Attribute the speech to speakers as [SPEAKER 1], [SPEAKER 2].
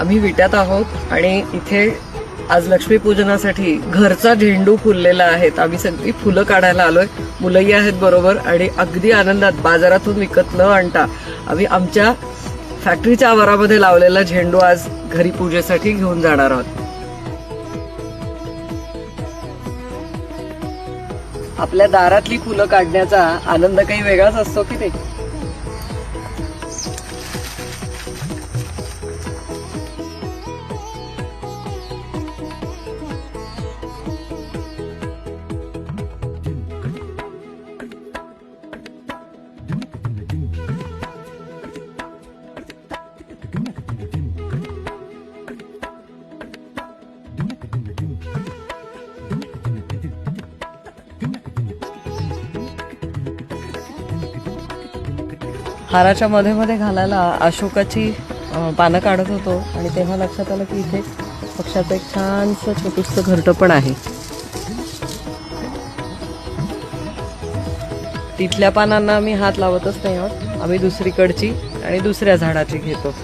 [SPEAKER 1] आम्ही विट्यात आहोत आणि इथे आज लक्ष्मीपूजनासाठी घरचा झेंडू फुललेला आहेत. आम्ही सगळी फुलं काढायला आलोय. मुलंही आहेत बरोबर आणि अगदी आनंदात बाजारातून विकत न आणता आम्ही आमच्या फॅक्टरीच्या आवारामध्ये लावलेला झेंडू आज घरी पूजेसाठी घेऊन जाणार आहोत. आपल्या दारातली फुलं काढण्याचा आनंद काही वेगळाच असतो की ते. हाराच्या मध्ये मध्ये घालायला अशोकाची पानं काढत होतो आणि तेव्हा लक्षात आलं की इथे पक्ष्याचं एक छानसं छोटूसं घरटं पण आहे. तिथल्या पानांना आम्ही हात लावतच नाही आहोत. आम्ही दुसरीकडची आणि दुसऱ्या झाडाची घेतो.